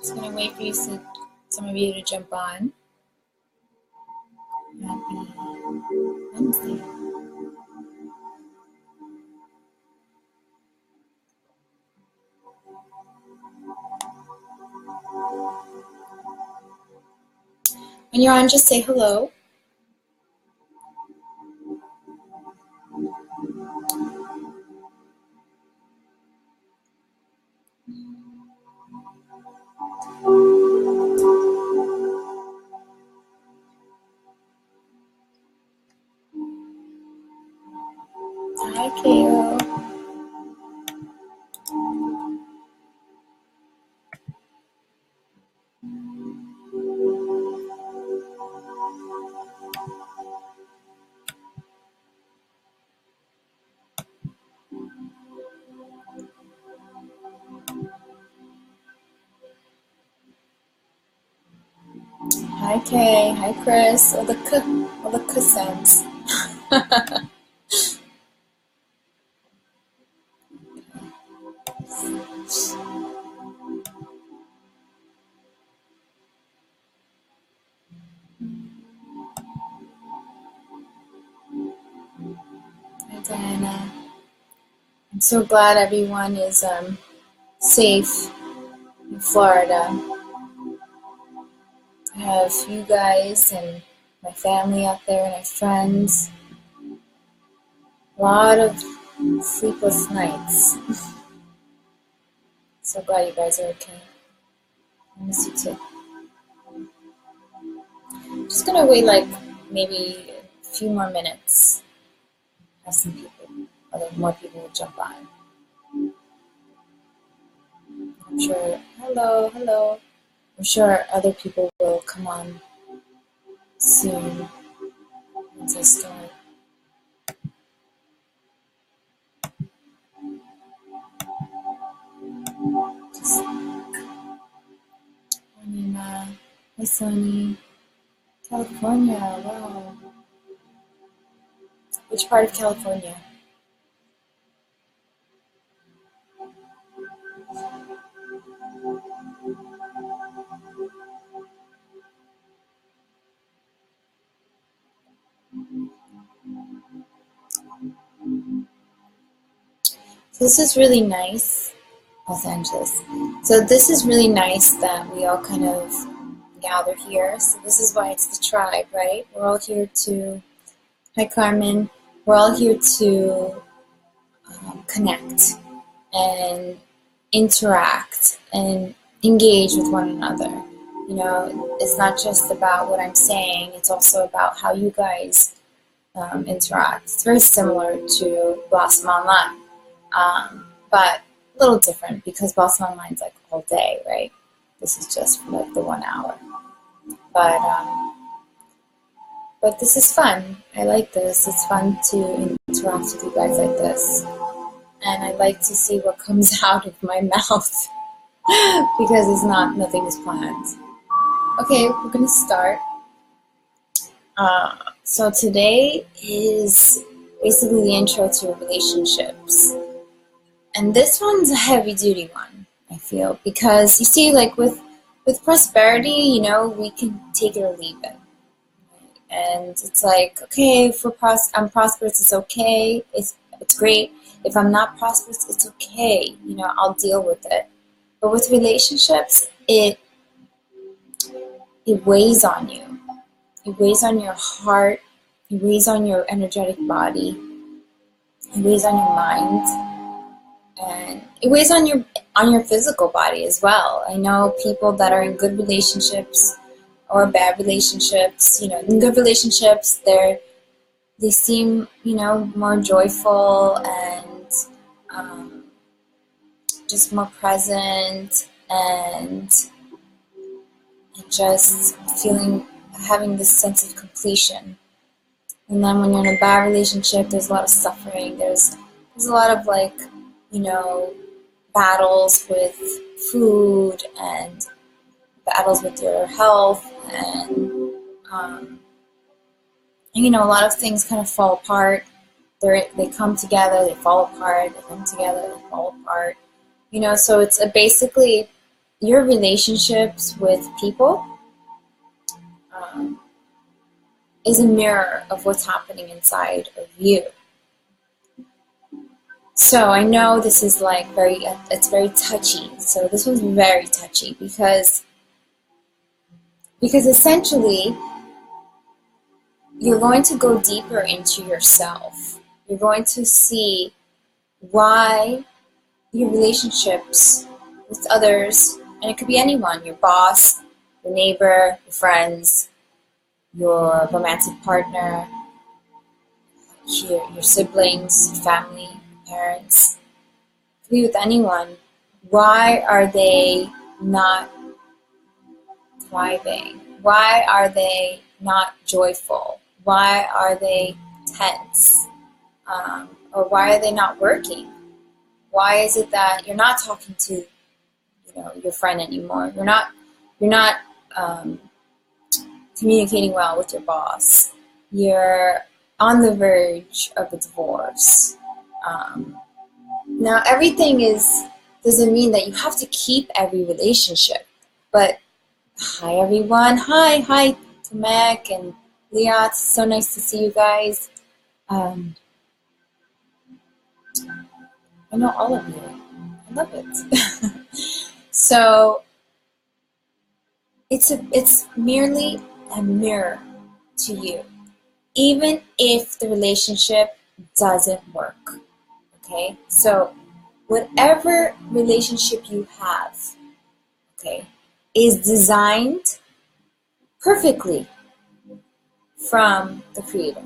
Just gonna wait for some of you to jump on. Happy Wednesday. When you're on, just say hello. Hi, Kale. Hi, Kay. Hi, Chris. All the k sounds. Hi, Diana. I'm so glad everyone is safe in Florida. I have you guys and my family out there and my friends. A lot of sleepless nights. So glad you guys are okay. I miss you too. Just gonna wait like maybe a few more minutes. Have some people, more people will jump on. I'm sure, hello. I'm sure other people will come on soon once I start. Just Nina. Hi, Sonny. California, wow. Which part of California? So this is really nice. Los Angeles. So this is really nice that we all kind of gather here. So this is why it's the tribe, right? We're all here to, hi Carmen, we're all here to connect and interact and engage with one another. You know, it's not just about what I'm saying, it's also about how you guys interact. It's very similar to Blossom Online, but a little different because Blossom Online's like all day, right? This is just for like the 1 hour. But this is fun. I like this. It's fun to interact with you guys like this. And I like to see what comes out of my mouth because nothing is planned. Okay, we're gonna start. So today is basically the intro to relationships. And this one's a heavy duty one, I feel, because you see, like with prosperity, you know, we can take it or leave it. And it's like, okay, if I'm prosperous, it's okay. It's great. If I'm not prosperous, it's okay. You know, I'll deal with it. But with relationships, it weighs on you. It weighs on your heart. It weighs on your energetic body. It weighs on your mind. And it weighs on your physical body as well. I know people that are in good relationships or bad relationships. You know, in good relationships, they seem, you know, more joyful and just more present and just having this sense of completion. And then when you're in a bad relationship, there's a lot of suffering. There's a lot of, like, you know, battles with food and battles with your health and you know, a lot of things kind of fall apart. They come together, they fall apart, they come together, they fall apart. You know, so it's basically your relationships with people is a mirror of what's happening inside of you. So I know this is like it's very touchy. So this one's very touchy because essentially you're going to go deeper into yourself. You're going to see why your relationships with others, and it could be anyone, your boss, your neighbor, your friends, your romantic partner, your siblings, your family, your parents, it could be with anyone. Why are they not thriving? Why are they not joyful? Why are they tense? Or why are they not working? Why is it that you're not talking to, your friend anymore? You're not communicating well with your boss. You're on the verge of a divorce. Now, everything doesn't mean that you have to keep every relationship. But hi, everyone. Hi to Mac and Leah. It's so nice to see you guys. I know all of you. I love it. So it's merely a mirror to you, even if the relationship doesn't work. Okay? So whatever relationship you have, okay, is designed perfectly from the Creator.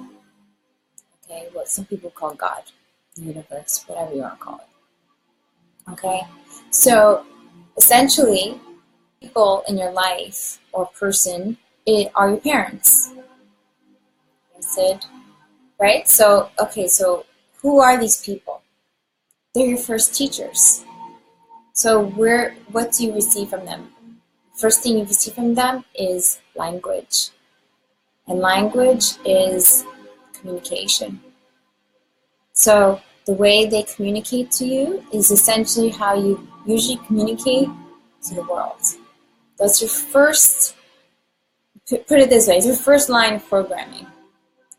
Okay? What some people call God, the universe, whatever you want to call it. Okay? So essentially, people in your life or person are your parents. I said, right? So, okay, so who are these people? They're your first teachers. So what do you receive from them? First thing you receive from them is language. And language is communication. So the way they communicate to you is essentially how you usually communicate to the world. That's your first, put it this way, it's your first line of programming,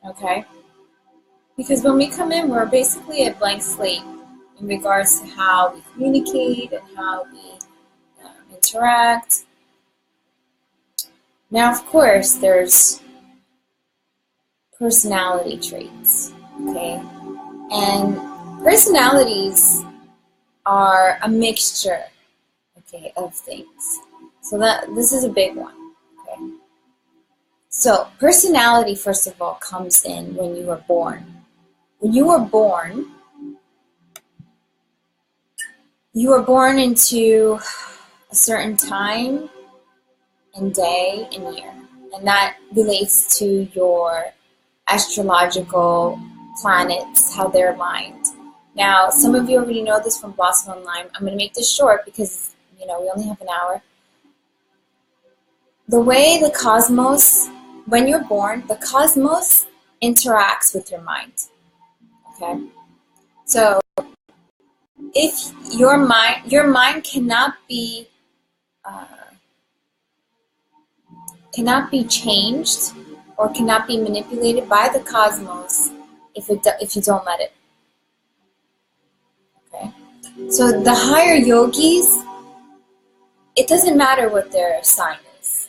okay? Because when we come in, we're basically a blank slate in regards to how we communicate and how we interact. Now, of course, there's personality traits, okay? And personalities are a mixture, okay, of things. So this is a big one, okay? So personality, first of all, comes in when you are born. When you were born, you were born into a certain time and day and year. And that relates to your astrological planets, how they're aligned. Now, some of you already know this from Blossom Online. I'm going to make this short because, we only have an hour. The way the cosmos, when you're born, the cosmos interacts with your mind. Okay? So, if your mind cannot be changed or cannot be manipulated by the cosmos if you don't let it. Okay, so the higher yogis, it doesn't matter what their sign is,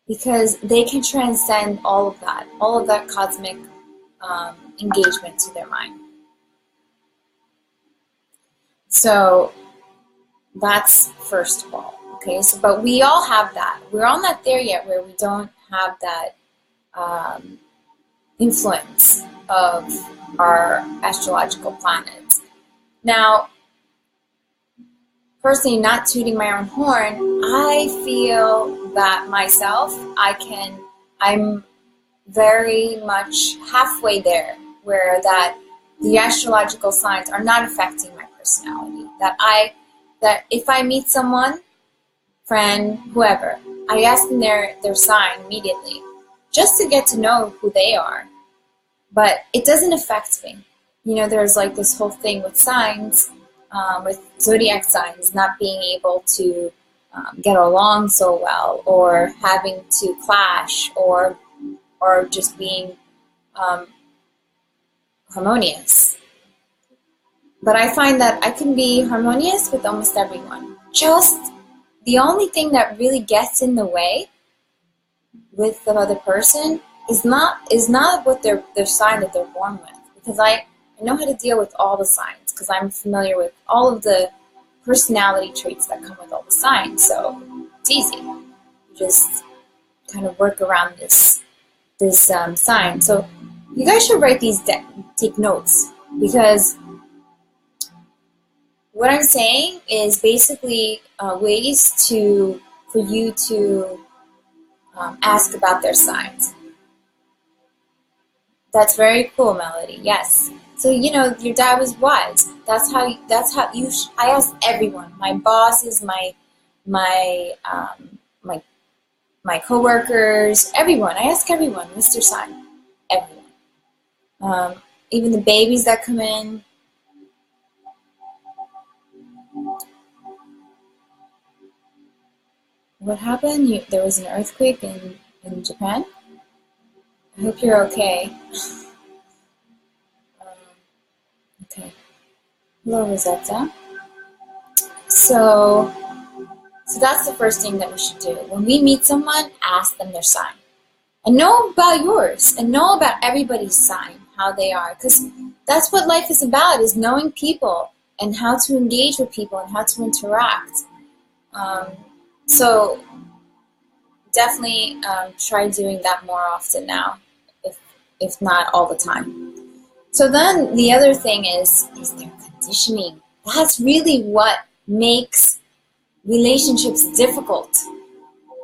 because they can transcend all of that cosmic engagement to their mind. So that's first of all. Okay, so but we all have that. We're all not there yet where we don't have that influence of our astrological planets. Now, personally, not tooting my own horn, I feel that myself, I'm very much halfway there, where that the astrological signs are not affecting my personality. That if I meet someone, friend, whoever, I ask them their sign immediately, just to get to know who they are. But it doesn't affect me. There's like this whole thing with signs, with zodiac signs not being able to get along so well, or having to clash, or just being harmonious. But I find that I can be harmonious with almost everyone. Just the only thing that really gets in the way with the other person is not what their sign that they're born with, because I know how to deal with all the signs, because I'm familiar with all of the personality traits that come with all the signs. So it's easy. You just kind of work around this sign. So you guys should write these take notes, because what I'm saying is basically ways for you to ask about their signs. That's very cool, Melody. Yes. So your dad was wise. That's how you. I ask everyone, my bosses, my coworkers, everyone. I ask everyone, what's their sign? Everyone. Even the babies that come in. What happened? There was an earthquake in Japan? I hope you're okay. Okay. Hello, Rosetta. So that's the first thing that we should do. When we meet someone, ask them their sign. And know about yours. And know about everybody's sign, how they are. Because that's what life is about, is knowing people and how to engage with people and how to interact. So definitely try doing that more often now, if not all the time. So then the other thing is their conditioning. That's really what makes relationships difficult.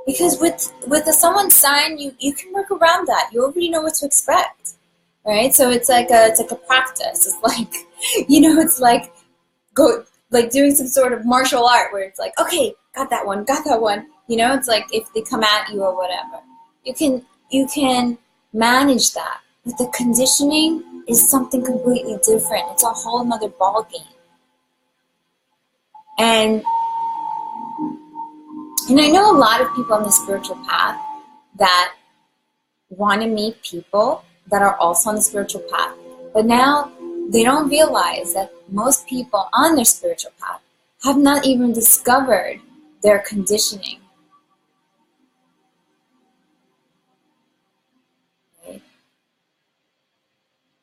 Because with someone's sign, you can work around that. You already know what to expect, right? So it's like a practice. It's like, it's like doing some sort of martial art where it's like, okay, got that one. It's like if they come at you or whatever, you can manage that. But the conditioning is something completely different. It's a whole nother ball game. And I know a lot of people on the spiritual path that want to meet people that are also on the spiritual path. But now they don't realize that most people on their spiritual path have not even discovered their conditioning. Okay.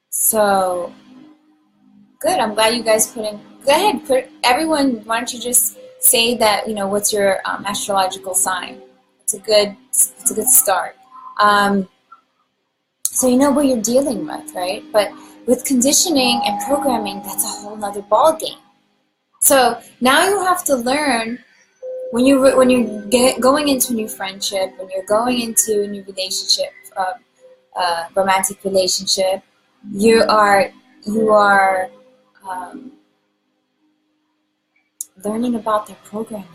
So, good. I'm glad you guys put in. Go ahead, everyone. Why don't you just say that? What's your astrological sign? It's a good start. So you know what you're dealing with, right? But with conditioning and programming, that's a whole nother ball game. So now you have to learn when you're going into a new friendship, when you're going into a new relationship, romantic relationship, you are learning about their programming.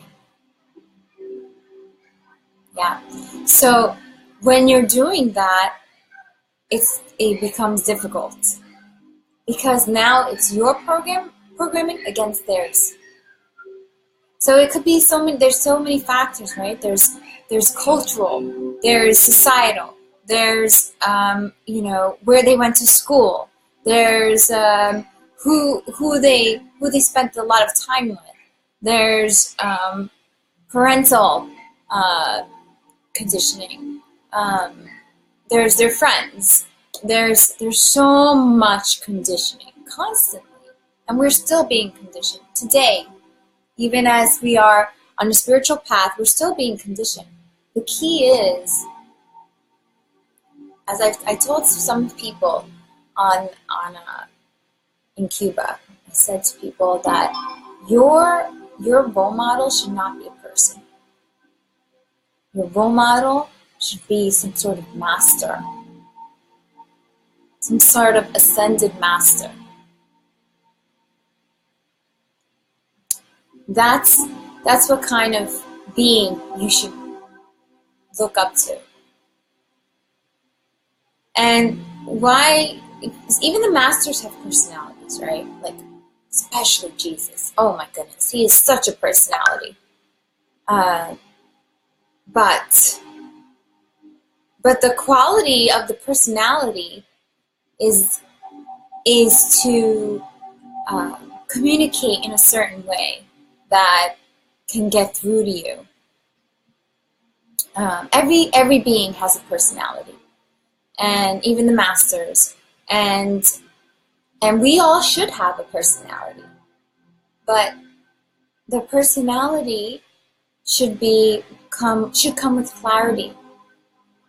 Yeah. So when you're doing that, it becomes difficult, because now it's your programming against theirs. So it could be there's so many factors, right? There's cultural, there's societal, there's where they went to school, there's who they spent a lot of time with, there's parental conditioning, there's their friends, there's so much conditioning constantly, and we're still being conditioned today. Even as we are on a spiritual path, we're still being conditioned. The key is, as I told some people in Cuba, I said to people that your role model should not be a person. Your role model should be some sort of master, some sort of ascended master. That's what kind of being you should look up to. And why, even the masters have personalities, right? Like, especially Jesus. Oh my goodness, he is such a personality. Uh, but the quality of the personality is to communicate in a certain way that can get through to you. Every being has a personality, and even the masters, and we all should have a personality, but the personality should come with clarity,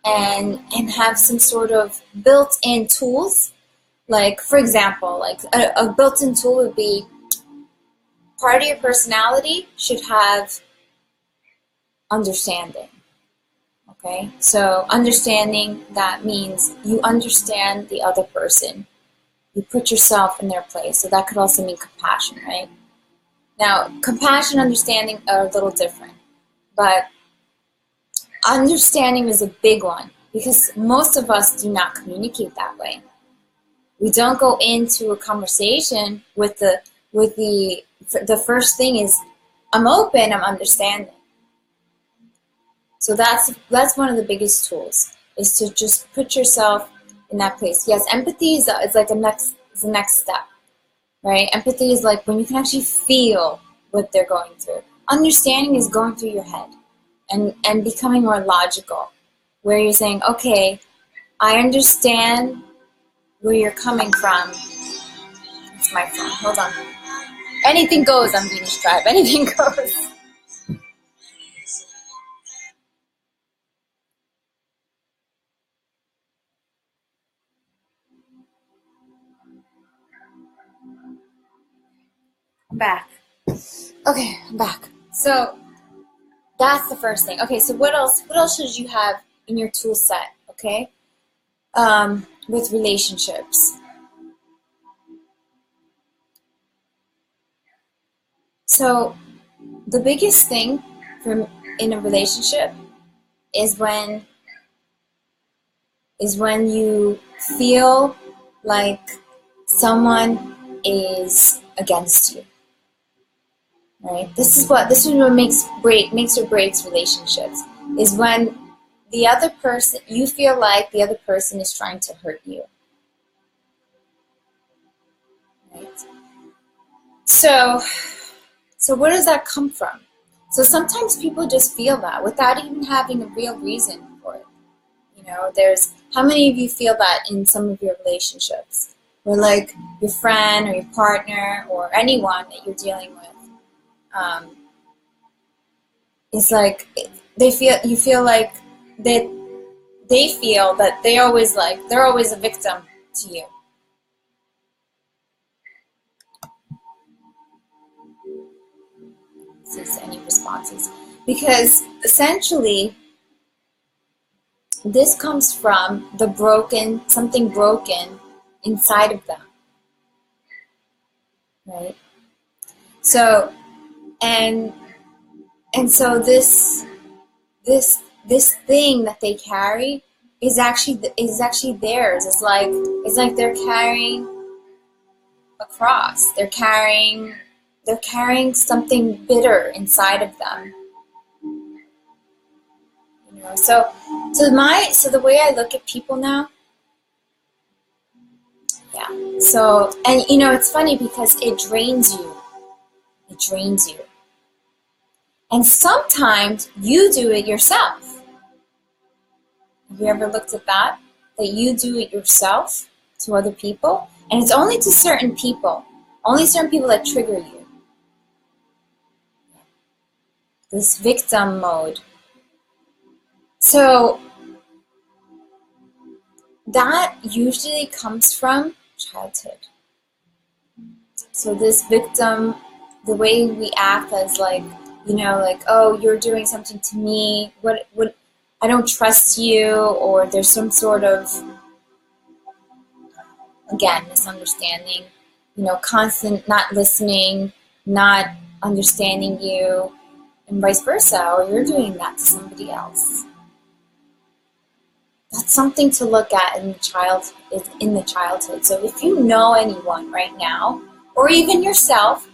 and have some sort of built-in tools. Like, for example, like a built-in tool would be, part of your personality should have understanding. Okay, so understanding, that means you understand the other person. You put yourself in their place. So that could also mean compassion, right? Now, compassion and understanding are a little different, but understanding is a big one, because most of us do not communicate that way. We don't go into a conversation with the first thing is, I'm open, I'm understanding. So that's one of the biggest tools, is to just put yourself in that place. Yes, empathy is like the next step, right? Empathy is like when you can actually feel what they're going through. Understanding is going through your head and becoming more logical, where you're saying, okay, I understand where you're coming from. It's my phone. Hold on. Anything goes on Venus Tribe. Anything goes. I'm back. Okay, I'm back. So that's the first thing. Okay, so what else should you have in your tool set? Okay, with relationships. So the biggest thing in a relationship is when you feel like someone is against you. Right? This is what makes or breaks relationships, is when the other person, you feel like the other person is trying to hurt you. Right? So where does that come from? So sometimes people just feel that without even having a real reason for it. You know, how many of you feel that in some of your relationships, where like your friend or your partner or anyone that you're dealing with, it's like you feel like that they feel that they're always a victim to you. Is any responses? Because essentially this comes from something broken inside of them, right? So and so this thing that they carry is actually theirs. It's like they're carrying a cross. They're carrying something bitter inside of them. You know, so the way I look at people now, yeah. So, and you know, it's funny because it drains you. It drains you. And sometimes you do it yourself. Have you ever looked at that? That you do it yourself to other people? And it's only to certain people. Only certain people that trigger you. This victim mode. So that usually comes from childhood. So this victim, the way we act as like, you know, like, oh, you're doing something to me, what I don't trust you, or there's some sort of, again, misunderstanding, you know, constant not listening, not understanding you, and vice versa, or you're doing that to somebody else. That's something to look at in the childhood. So if you know anyone right now, or even yourself,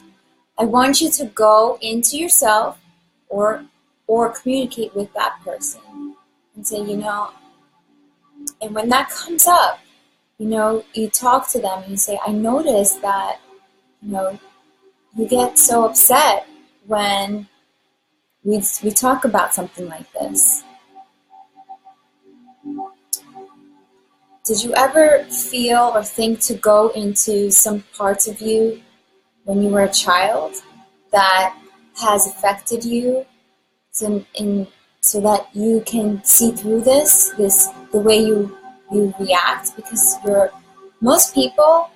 I want you to go into yourself, or or communicate with that person and say, and when that comes up, you talk to them and you say, I noticed that, you get so upset when we talk about something like this. Did you ever feel or think to go into some parts of you when you were a child that has affected you so that you can see through this the way you react? Because most people,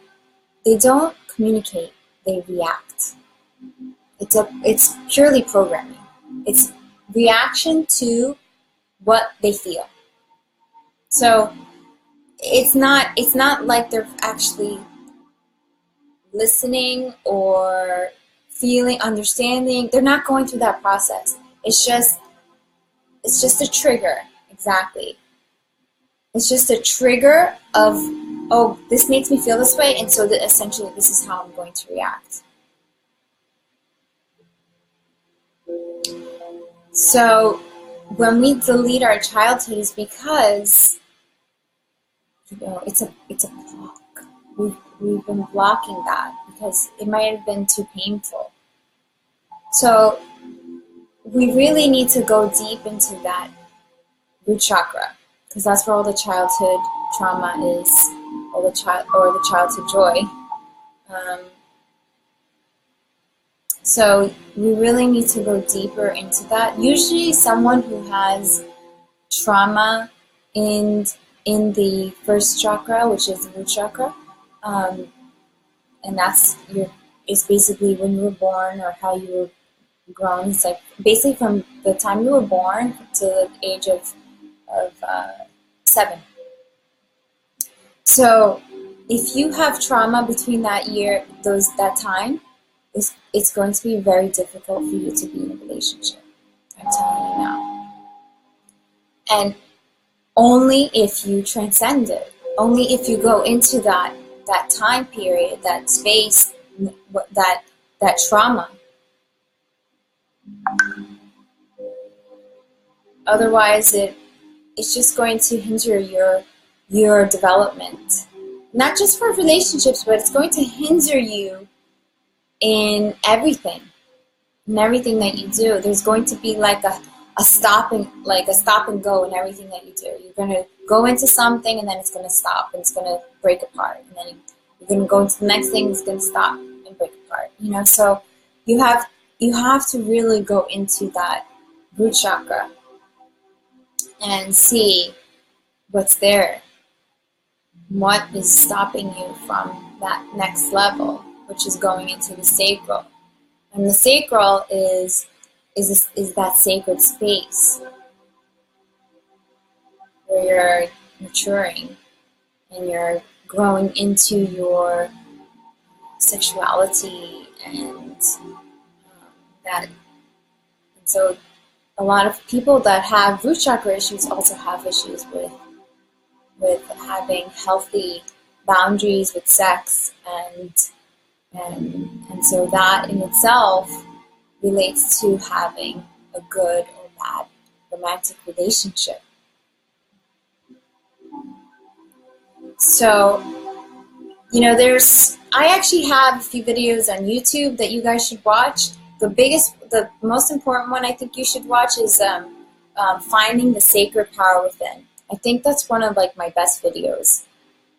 they don't communicate, they react. It's purely programming. It's reaction to what they feel. So it's not like they're actually listening or feeling, understanding. They're not going through that process. It's just a trigger. Exactly. It's just a trigger of, oh, this makes me feel this way, and so that essentially this is how I'm going to react. So when we delete our childhood, is because it's a block. We've been blocking that because it might have been too painful. So we really need to go deep into that root chakra, because that's where all the childhood trauma is, or the childhood joy. So we really need to go deeper into that. Usually someone who has trauma in the first chakra, which is the root chakra, and it's basically when you were born or how you were grown. It's like basically from the time you were born to the age of 7. So if you have trauma between that time, it's going to be very difficult for you to be in a relationship. I'm telling you now. And only if you transcend it, only if you go into that time period, that space, that trauma. Otherwise, it's just going to hinder your development. Not just for relationships, but it's going to hinder you in everything that you do. There's going to be like a stop and go in everything that you do. You're going to go into something and then it's going to stop and it's going to break apart, and then you're going to go into the next thing, it's going to stop and break apart. So you have to really go into that root chakra and see what's there, what is stopping you from that next level, which is going into the sacral. And the sacral is that sacred space where you're maturing and you're growing into your sexuality and that. And so a lot of people that have root chakra issues also have issues with having healthy boundaries with sex, and so that in itself relates to having a good or bad romantic relationship. So, I actually have a few videos on YouTube that you guys should watch. The most important one I think you should watch is Finding the Sacred Power Within. I think that's one of my best videos.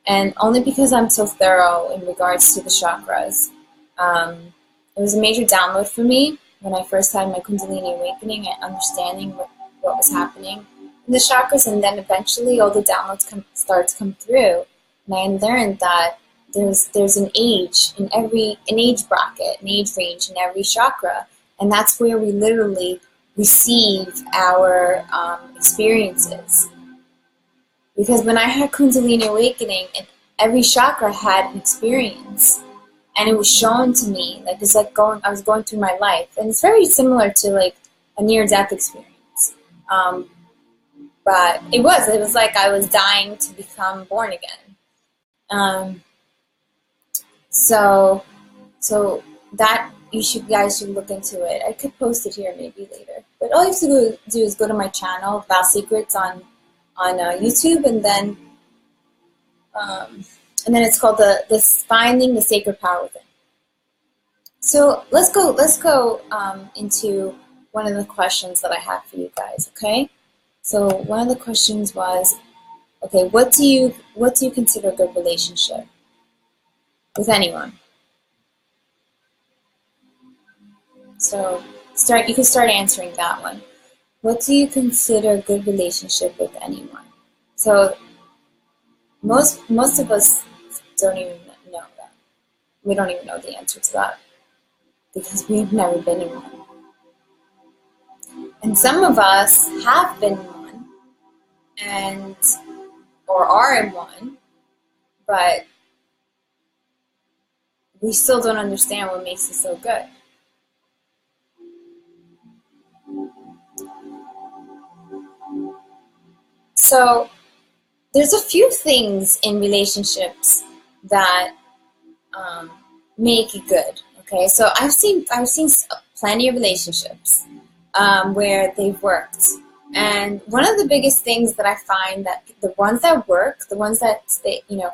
And only because I'm so thorough in regards to the chakras. It was a major download for me when I first had my Kundalini awakening and understanding what was happening in the chakras, and then eventually all the downloads start to come through. And I learned that there's an age in an age bracket, an age range in every chakra, and that's where we literally receive our experiences. Because when I had Kundalini awakening, every chakra had an experience, and it was shown to me. I was going through my life, and it's very similar to a near-death experience. But it was like I was dying to become born again. So that guys should look into it. I could post it here maybe later, but all you have to do is go to my channel, Val Secrets, on YouTube, and then it's called the Finding the Sacred Power Within. So let's go into one of the questions that I have for you guys. Okay, so one of the questions was, okay, what do you consider a good relationship with anyone? So you can start answering that one. What do you consider a good relationship with anyone? So most of us don't even know that. We don't even know the answer to that because we've never been in one. And some of us have been in one or are in one, but we still don't understand what makes it so good. So there's a few things in relationships that make it good. Okay, so I've seen plenty of relationships where they've worked, and one of the biggest things that I find that the ones that work, the ones that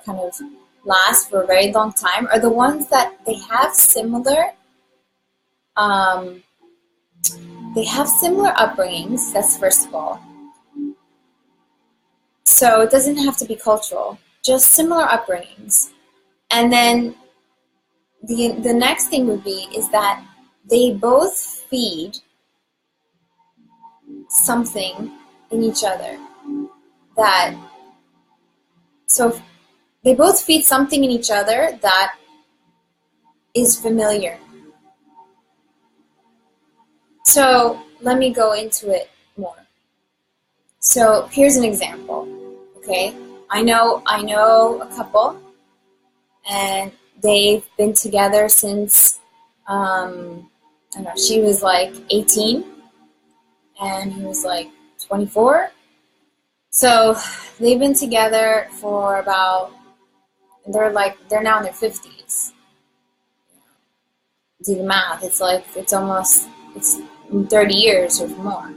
kind of last for a very long time, are the ones that they have similar upbringings. That's first of all. So it doesn't have to be cultural, just similar upbringings. And then the next thing would be is that they both feed something in each other. So they both feed something in each other that is familiar. So let me go into it more. So here's an example. Okay, I know a couple, and they've been together since she was like 18, and he was like 24. So they've been together for they're now in their 50s. Do the math. It's 30 years or more.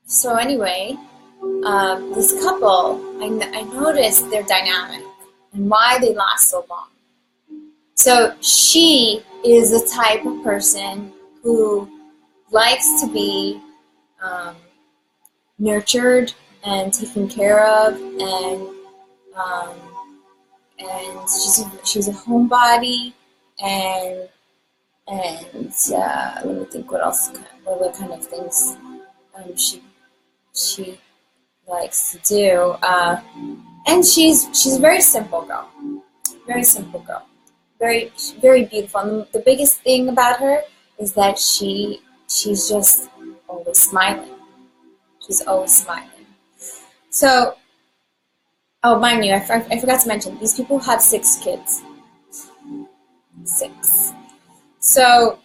So anyway, this couple, I noticed their dynamic and why they last so long. So she is the type of person who likes to be nurtured and taken care of, and she's a homebody, and let me think what other kind of things she likes to do, and she's a very simple girl, very, very beautiful. And the biggest thing about her is that she's just always smiling. She's always smiling. So, mind you, I forgot to mention, these people have 6 kids. 6. So,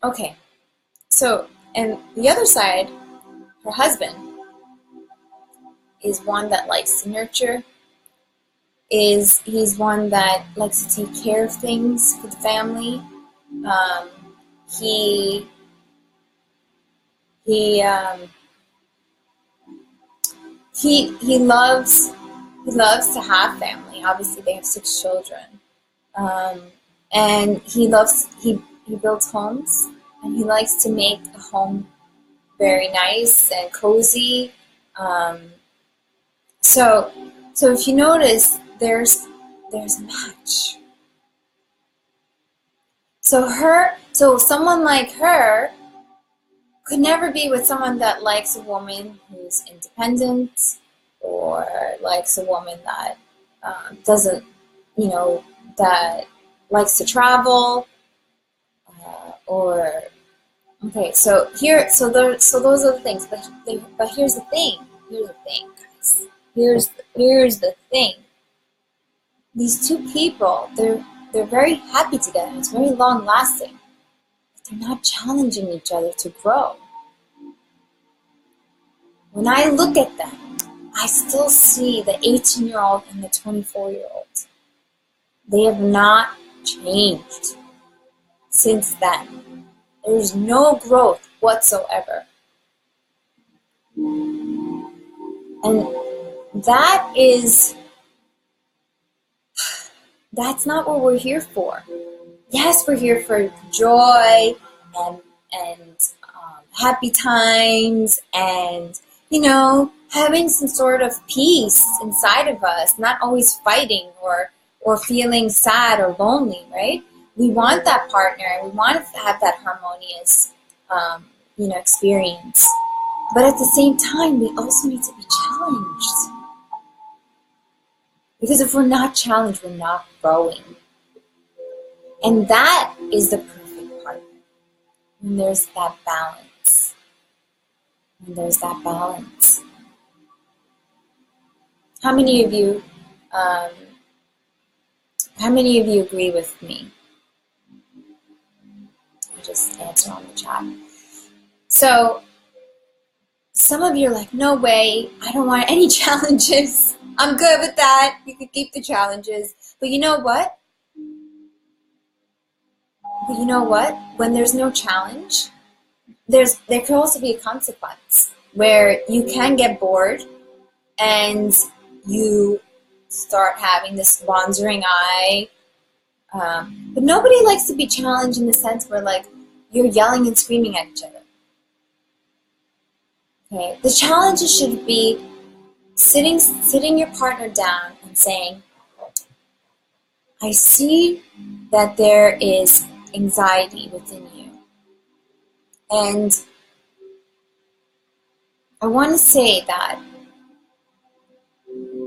okay. So, and the other side, her husband is one that likes to nurture. He's one that likes to take care of things for the family. He loves to have family. Obviously, they have 6 children, and he builds homes, and he likes to make a home very nice and cozy. So if you notice, there's a match. So someone like her could never be with someone that likes a woman who's independent, or likes a woman that doesn't, that likes to travel, those are the things. But here's the thing. Guys. Here's the thing. These 2 people, they're very happy together. It's very long lasting. But they're not challenging each other to grow. When I look at them, I still see the 18-year-old and the 24-year-old. They have not changed since then. There's no growth whatsoever. And that's not what we're here for. Yes, we're here for joy and happy times and, having some sort of peace inside of us, not always fighting or feeling sad or lonely, right? We want that partner and we want to have that harmonious, experience. But at the same time, we also need to be challenged. Because if we're not challenged, we're not growing. And that is the perfect partner. When there's that balance. How many of you agree with me? I just answer on the chat. So, some of you are like, no way, I don't want any challenges. I'm good with that. You can keep the challenges. But you know what? When there's no challenge, there can also be a consequence where you can get bored and you start having this wandering eye. But nobody likes to be challenged in the sense where you're yelling and screaming at each other. Okay, the challenges should be sitting your partner down and saying, I see that there is anxiety within you. And I want to say that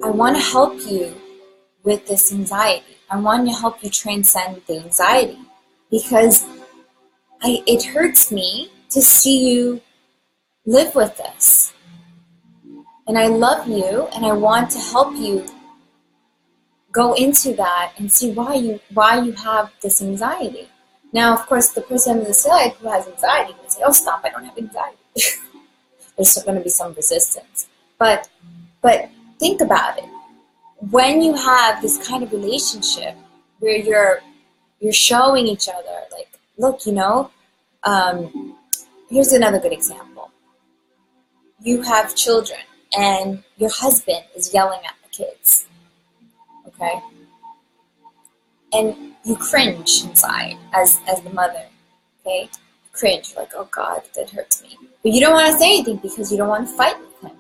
I want to help you with this anxiety. I want to help you transcend the anxiety because it hurts me to see you live with this. And I love you and I want to help you go into that and see why you have this anxiety. Now, of course, the person on the side who has anxiety will say, oh, stop, I don't have anxiety. There's going to be some resistance. But think about it. When you have this kind of relationship where you're showing each other, look, here's another good example. You have children and your husband is yelling at the kids. Okay? And you cringe inside as the mother. Okay? Cringe, oh God, that hurts me. But you don't want to say anything because you don't want to fight with him.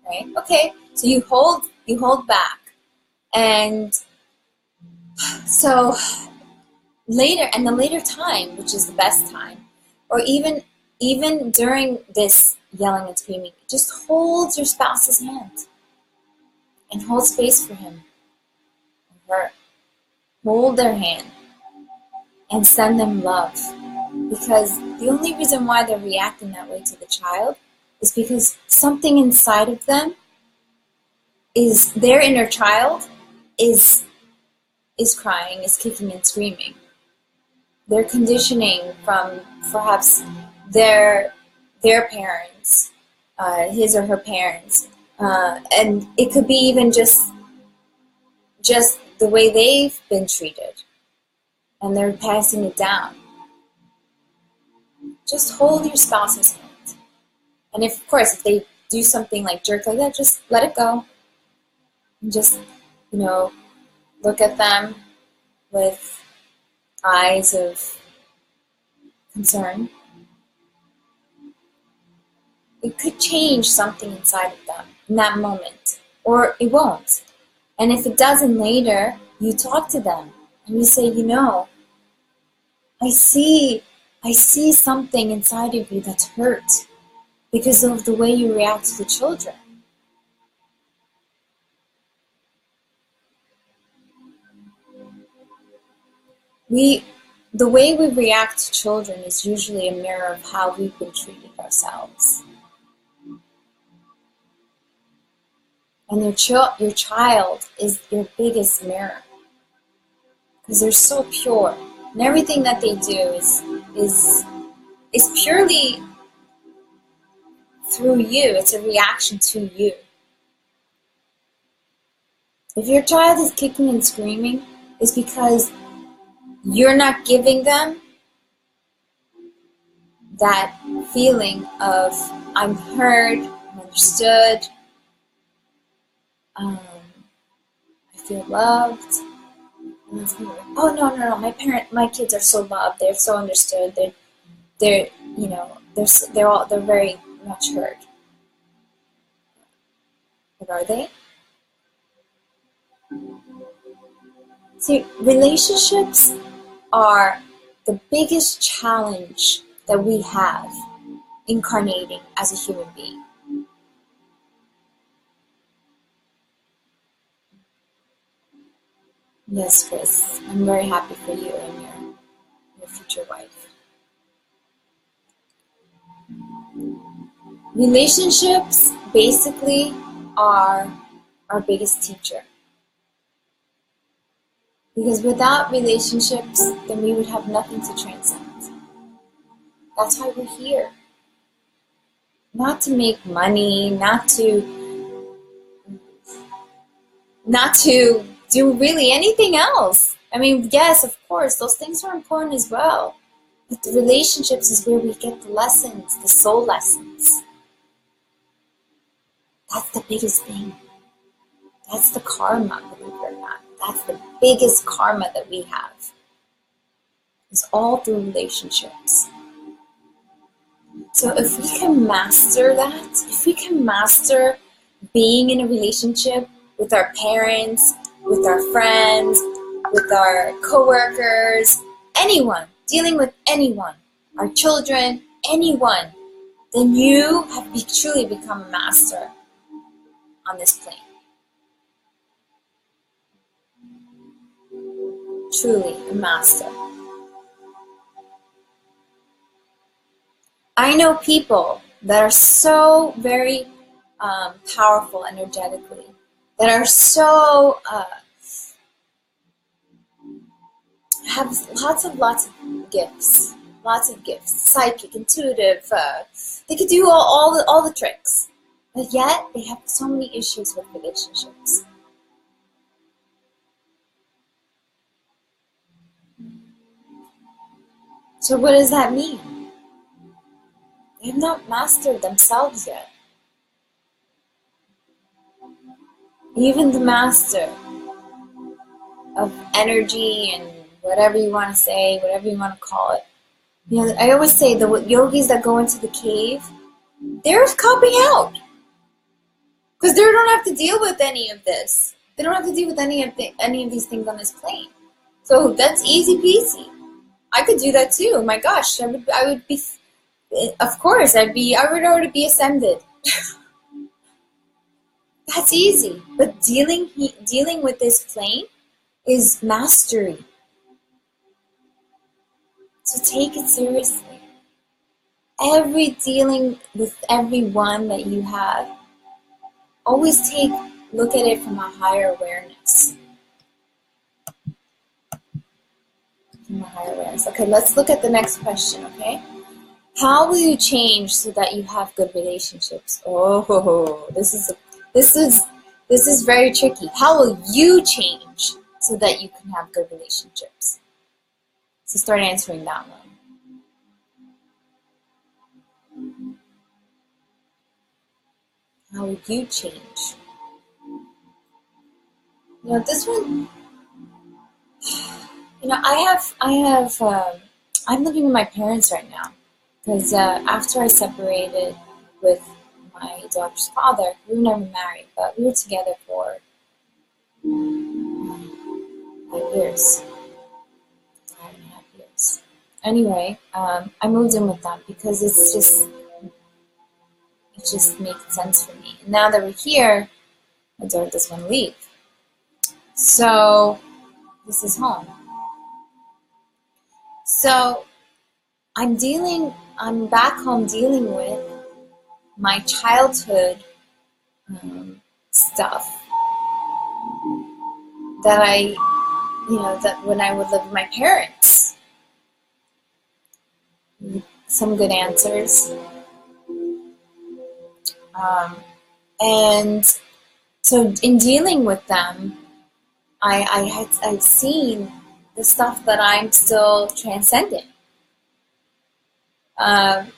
Right? Okay. So you hold back. And so later, and the later time, which is the best time, or even during this yelling and screaming, just hold your spouse's hand and hold space for him or her. Hold their hand and send them love. Because the only reason why they're reacting that way to the child is because something inside of them is their inner child is crying, is kicking and screaming. They're conditioning from perhaps their parents, his or her parents, and it could be even just the way they've been treated, and they're passing it down. Just hold your spouse's hand, and of course, if they do something jerk like that, just let it go, and just look at them with eyes of concern. It could change something inside of them in that moment, or it won't. And if it doesn't later, you talk to them and you say, I see something inside of you that's hurt because of the way you react to the children. The way we react to children is usually a mirror of how we've been treated ourselves. And your child is your biggest mirror because they're so pure, and everything that they do is purely through you. It's a reaction to you. If your child is kicking and screaming, it's because you're not giving them that feeling of I'm heard, I'm understood, I feel loved. And it's like, oh no, my kids are so loved, they're so understood, they're they're very much heard. But are they? See, relationships are the biggest challenge that we have incarnating as a human being. Yes, Chris, I'm very happy for you and your future wife. Relationships basically are our biggest teacher. Because without relationships, then we would have nothing to transcend. That's why we're here. Not to make money, not to do really anything else. I mean, yes, of course, those things are important as well. But the relationships is where we get the lessons, the soul lessons. That's the biggest thing. That's the karma, believe it or not. That's the biggest karma that we have. It's all through relationships. So if we can master that, if we can master being in a relationship with our parents, with our friends, with our coworkers, anyone, dealing with anyone, our children, anyone, then you have truly become a master on this plane. Truly a master. I know people that are so very powerful energetically, that are so have lots of gifts, psychic, intuitive. They could do all the tricks, but yet they have so many issues with relationships. So what does that mean? They have not mastered themselves yet. Even the master of energy and whatever you want to say, whatever you want to call it. You know, I always say the yogis that go into the cave, they're copping out because they don't have to deal with any of this. They don't have to deal with any of these things on this plane. So that's easy peasy. I could do that too. My gosh, I would be. Of course, I would already be ascended. That's easy. But dealing with this plane is mastery. So take it seriously. Dealing with everyone that you have, always look at it from a higher awareness. Okay, let's look at the next question, okay? How will you change so that you have good relationships? Oh, this is very tricky. How will you change so that you can have good relationships? So start answering that one. How would you change? You know, this one, you know, I'm living with my parents right now because after I separated with my daughter's father, we were never married, but we were together for 5 years, 5.5 years. Anyway, I moved in with them because it just made sense for me. And now that we're here, my daughter doesn't want to leave. So this is home. So I'm back home dealing with my childhood stuff that that when I would live with my parents. Some good answers. And so in dealing with them, I've seen the stuff that I'm still transcending. And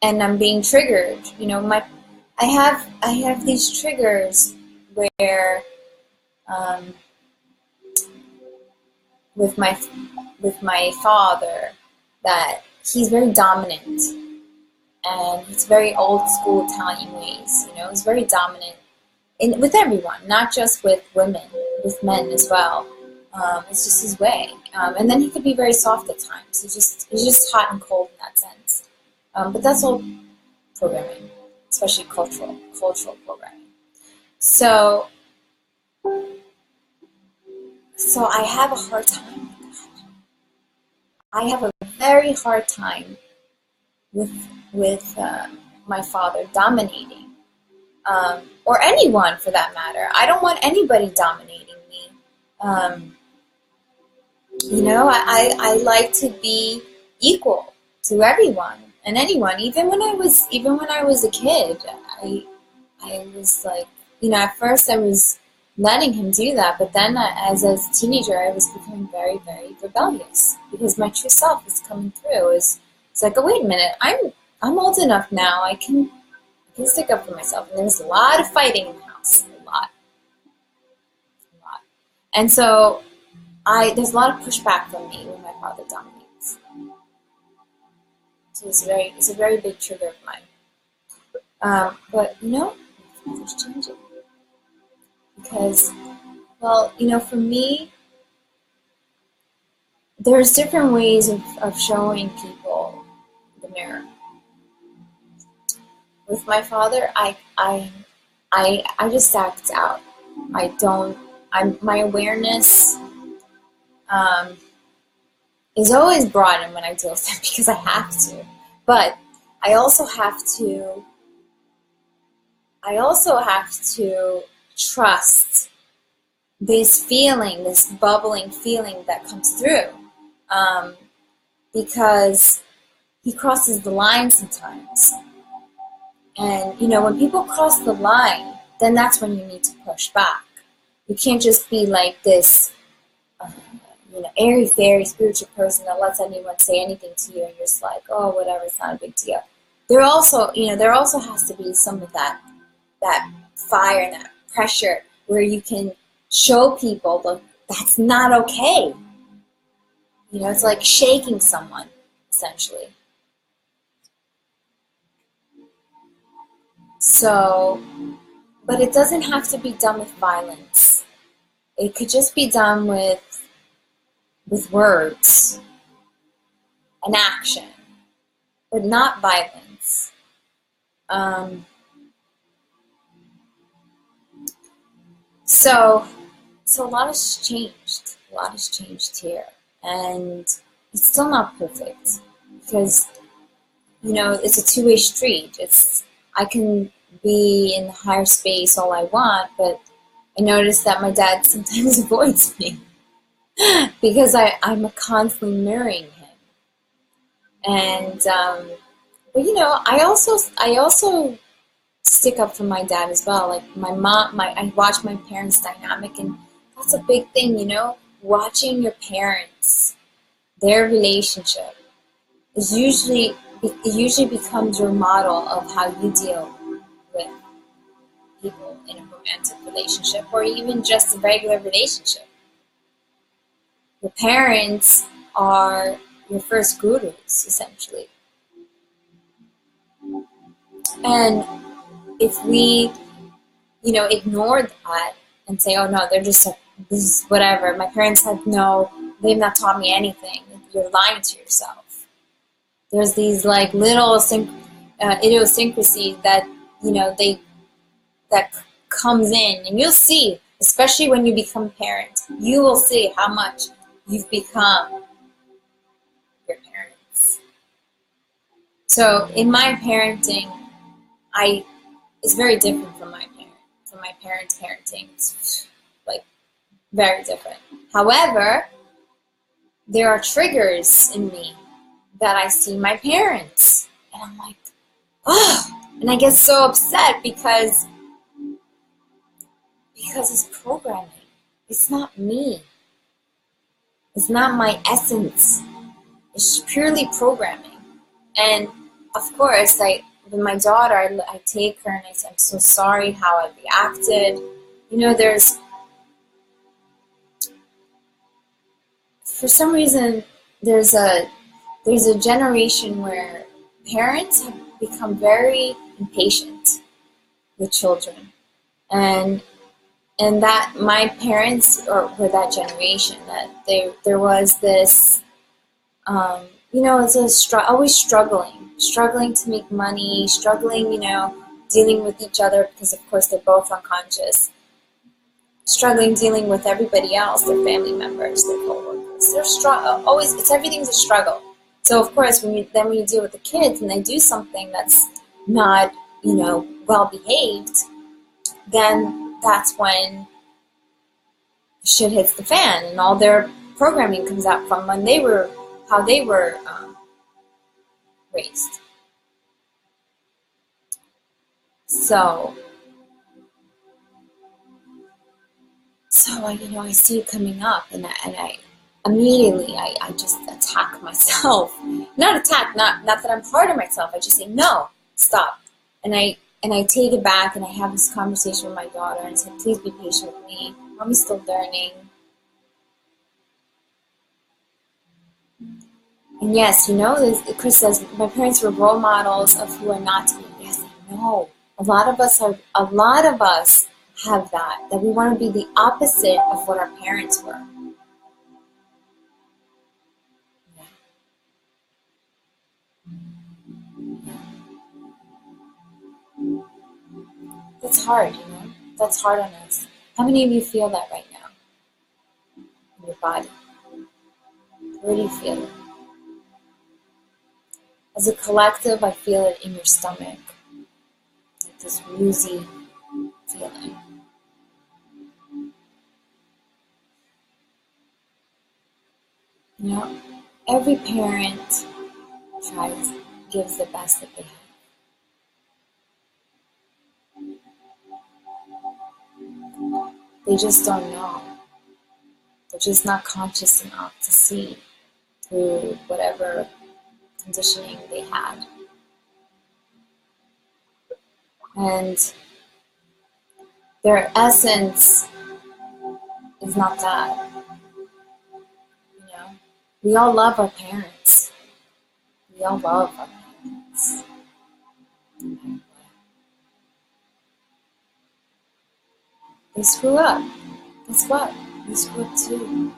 I'm being triggered. You know, I have these triggers where with my father, that he's very dominant, and he's very old school Italian ways. You know, he's very dominant with everyone, not just with women, with men as well. It's just his way. And then he could be very soft at times. He's just hot and cold in that sense. But that's all programming, especially cultural programming. So I have a hard time with that. I have a very hard time with my father dominating, or anyone for that matter. I don't want anybody dominating me. You know, I like to be equal to everyone and anyone. Even when I was a kid, I was like, you know, at first I was letting him do that, but then as a teenager, I was becoming very, very rebellious because my true self is coming through. It's like, oh, wait a minute, I'm old enough now. I can stick up for myself. And there's a lot of fighting in the house, a lot. And so there's a lot of pushback from me when my father dominates. So it's a very big trigger of mine. But you know, father's changing. Because, well, you know, for me, there's different ways of showing people the mirror. With my father, I just act out. My awareness is always broadened when I deal with him because I have to. But I also have to trust this feeling, this bubbling feeling that comes through, because he crosses the line sometimes. And, you know, when people cross the line, then that's when you need to push back. You can't just be like this, you know, airy-fairy spiritual person that lets anyone say anything to you and you're just like, oh, whatever, it's not a big deal. There also has to be some of that fire and that pressure where you can show people, look, that's not okay. You know, it's like shaking someone, essentially. So, but it doesn't have to be done with violence. It could just be done with words and action, but not violence. So a lot has changed. A lot has changed here, and it's still not perfect because, you know, it's a two-way street. I can be in the higher space all I want, but I notice that my dad sometimes avoids me because I'm constantly mirroring him. And but you know, I also stick up for my dad as well. Like my mom, I watch my parents' dynamic, and that's a big thing, you know. Watching your parents, their relationship it usually becomes your model of how you deal with people in a romantic relationship or even just a regular relationship. Your parents are your first gurus, essentially. And if we, you know, ignore that and say, oh no, they're just this is whatever. My parents they've not taught me anything. You're lying to yourself. There's these like little idiosyncrasies that, you know, that comes in, and you'll see, especially when you become a parent, you will see how much you've become your parents. So in my parenting, it's very different from my parents' parenting. It's like very different. However, there are triggers in me that I see my parents, and I'm like, oh, and I get so upset because it's programming. It's not me. It's not my essence. It's purely programming. And of course, with my daughter, I take her and I say, I'm so sorry how I reacted. You know, for some reason, there's a generation where parents have become very impatient with children. And that my parents were that generation, that there was this, it's always struggling to make money, struggling, dealing with each other because of course they're both unconscious, struggling dealing with everybody else, their family members, their coworkers. Everything's a struggle. So of course when you deal with the kids and they do something that's not, well behaved, then that's when shit hits the fan and all their programming comes out from how they were raised. So I see it coming up, and I immediately I just attack myself. Not that I'm hard on myself. I just say no, stop, and I take it back, and I have this conversation with my daughter and say, please be patient with me. Mommy's still learning. And yes, Chris says my parents were role models of who are not to be. Yes, I know. A lot of us have that we want to be the opposite of what our parents were. That's hard, That's hard on us. How many of you feel that right now? In your body? Where do you feel it? As a collective, I feel it in your stomach. Like this woozy feeling. Every parent gives the best that they have. They just don't know. They're just not conscious enough to see through whatever conditioning they had. And their essence is not that. We all love our parents. We all love our parents. They screw up. Guess what? We screw up too.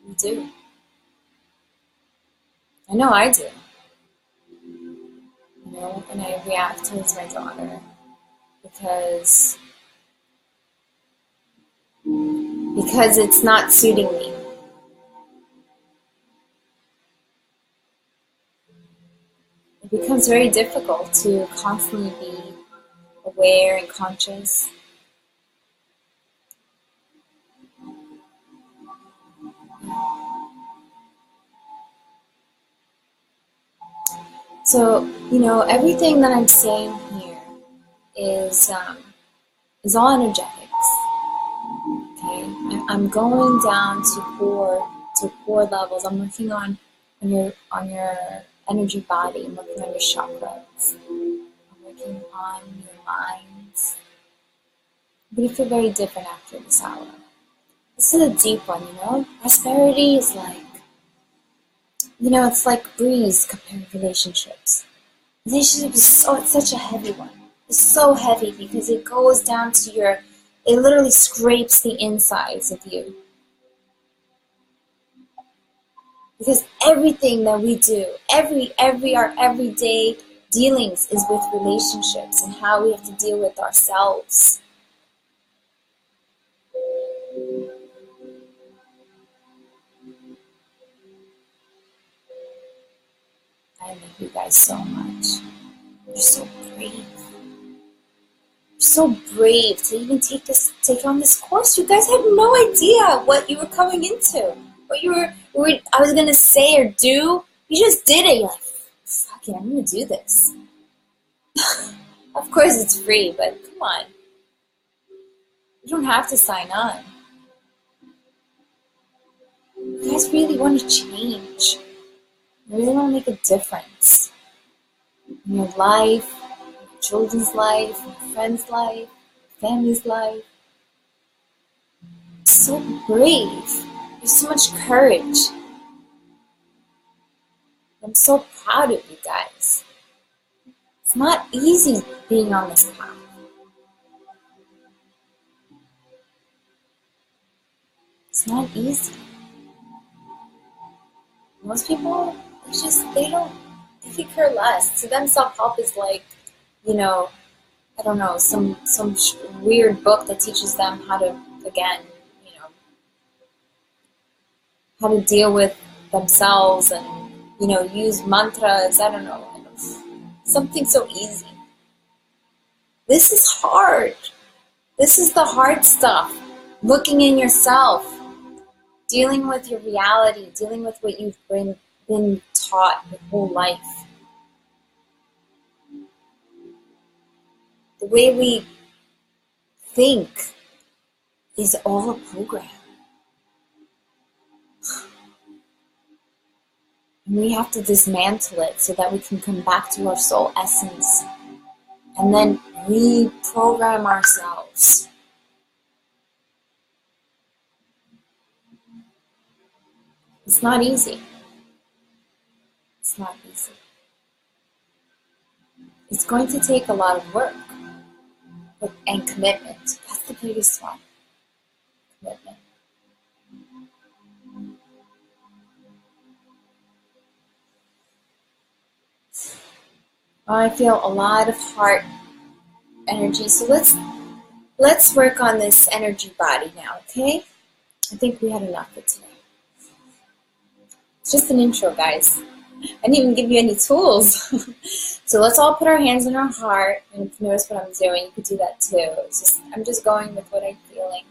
We do. I know I do. And I react towards my daughter because it's not suiting me. It becomes very difficult to constantly be aware and conscious. So, everything that I'm saying here is all energetics. Okay, I'm going down to core levels. I'm working on your energy body. I'm working on your chakras. I'm working on your minds. I'm going to feel very different after this hour. This is a deep one. Prosperity is like, it's like breeze compared to relationships. Relationships it's such a heavy one. It's so heavy because it goes down to it literally scrapes the insides of you. Because everything that we do, our everyday dealings is with relationships and how we have to deal with ourselves. I love you guys so much. You're so brave. You're so brave to even take on this course. You guys had no idea what you were coming into. What I was gonna say or do. You just did it. You're like, fuck it, I'm gonna do this. Of course it's free, but come on. You don't have to sign on. just really want to change. You really want to make a difference in your life, in your children's life, in your friends' life, family's life. It's so brave. There's so much courage. I'm so proud of you guys. It's not easy being on this path. It's not easy. Most people, they could care less. To them, self-help is like, I don't know, some weird book that teaches them how to, again, how to deal with themselves and, use mantras, I don't know, something so easy. This is hard. This is the hard stuff. Looking in yourself, dealing with your reality, dealing with what you've been taught your whole life. The way we think is all a program. And we have to dismantle it so that we can come back to our soul essence and then reprogram ourselves. It's not easy. It's not easy. It's going to take a lot of work and commitment. That's the biggest one. Commitment. I feel a lot of heart energy. So let's work on this energy body now, okay? I think we had enough for today. It's just an intro, guys. I didn't even give you any tools. So let's all put our hands on our heart, and if you notice what I'm doing, you could do that too. I'm just going with what I'm feeling.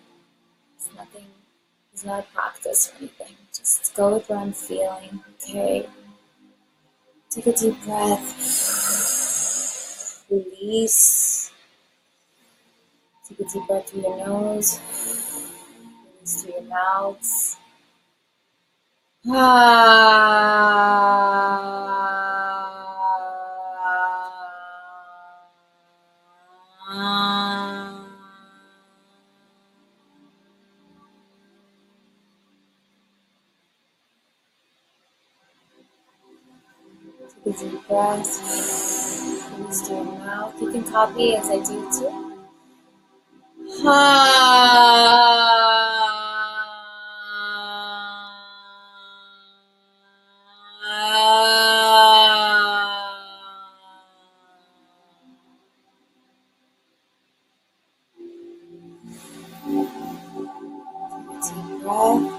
It's not a practice or anything. Just go with what I'm feeling, okay? Take a deep breath. Release. Take a deep breath through your nose. Release through your mouth. Take a deep breath. Release through your mouth. You can copy as I do too. Deep breath.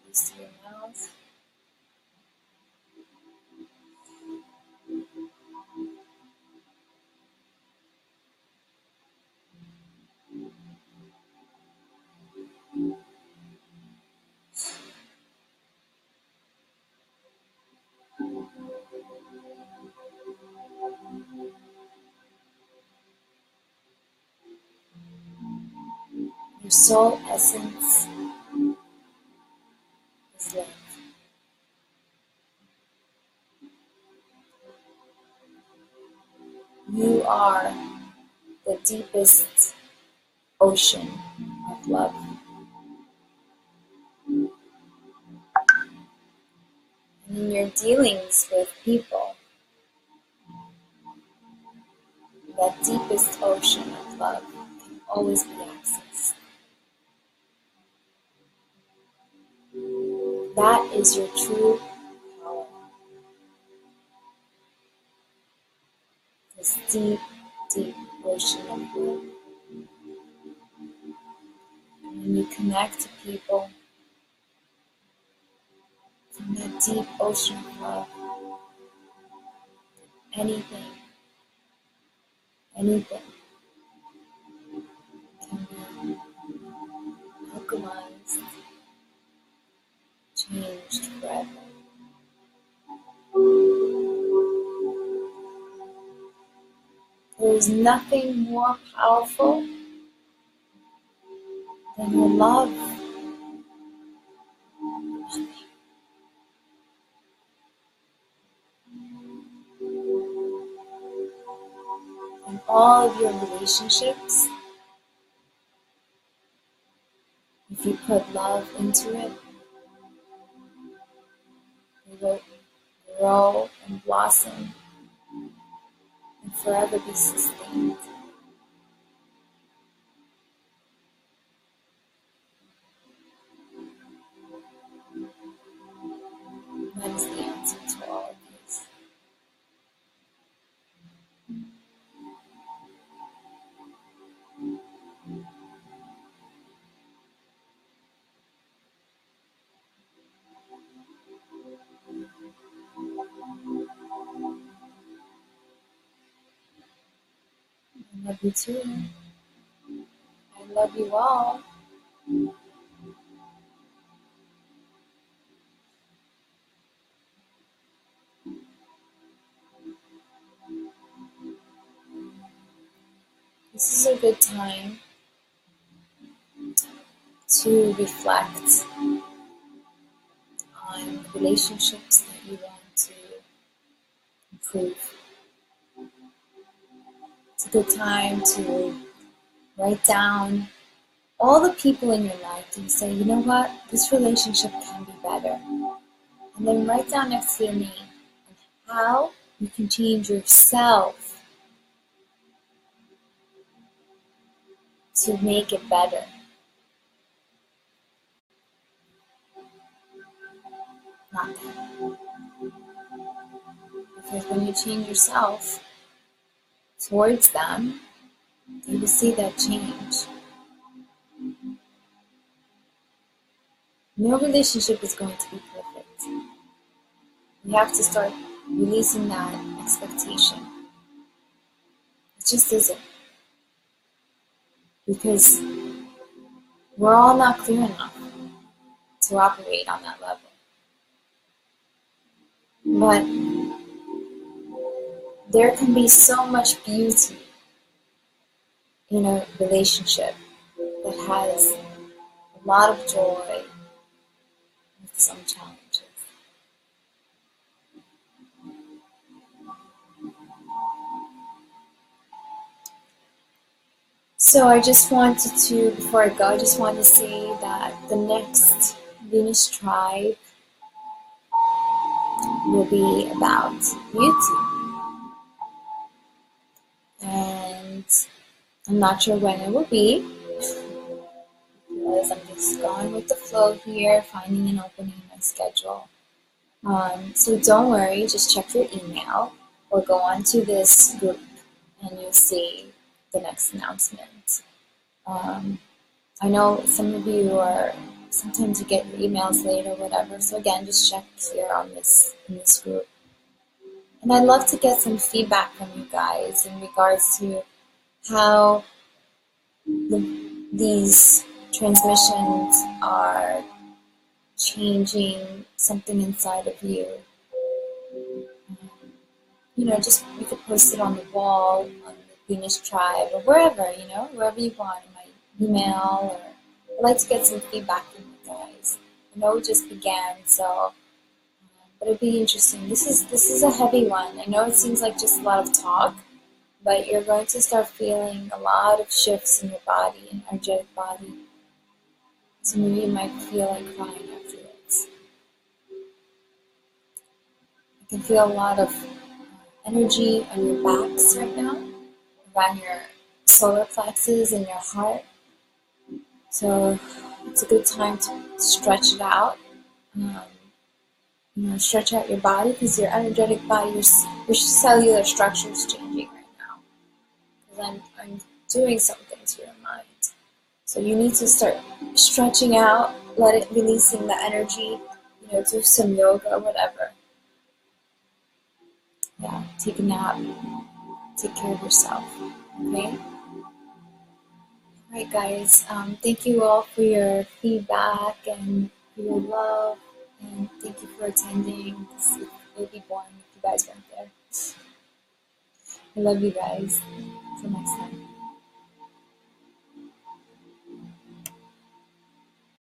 Release through your mouth. Your soul essence is love. You are the deepest ocean of love. And in your dealings with people, that deepest ocean of love can always be accessed. That is your true power. This deep, deep ocean of love. And when you connect to people from that deep ocean of love, anything can be alchemized, changed forever. There is nothing more powerful than your love. all of your relationships, if you put love into it, it will grow and blossom and forever be sustained. That is the answer to all of these. I love you too. I love you all. This is a good time to reflect on relationships that you want to improve. It's a good time to write down all the people in your life and say, you know what, this relationship can be better. And then write down next to your name how you can change yourself to make it better. Not them. Because when you change yourself towards them, you will see that change. No relationship is going to be perfect. We have to start releasing that expectation. It just isn't. Because we're all not clear enough to operate on that level. But there can be so much beauty in a relationship that has a lot of joy with some challenges. So I just wanted to, before I go, I just wanted to say that the next Venus Tribe will be about beauty. And I'm not sure when it will be, because I'm just going with the flow here, finding an opening in my schedule. So don't worry, just check your email or go onto this group and you'll see the next announcement. I know some of you are, sometimes you get your emails late or whatever, so again, just check here on in this group. And I'd love to get some feedback from you guys in regards to how these transmissions are changing something inside of you. Just you could post it on the wall, on the Venus Tribe, or wherever, wherever you want, in my email, or I'd like to get some feedback from you guys. I know it just began, so, but it'd be interesting. This is a heavy one. I know it seems like just a lot of talk, but you're going to start feeling a lot of shifts in your body, an energetic body. Some of you might feel like crying afterwards. I can feel a lot of energy on your backs right now, around your solar plexus and your heart. So it's a good time to stretch it out. Stretch out your body, because your energetic body, your cellular structure is changing right now. Because I'm doing something to your mind. So you need to start stretching out, releasing the energy, do some yoga, whatever. Yeah, take a nap, take care of yourself, okay? Alright guys, thank you all for your feedback and for your love, and thank you for attending. It would be boring if you guys weren't there. I love you guys. Until next time.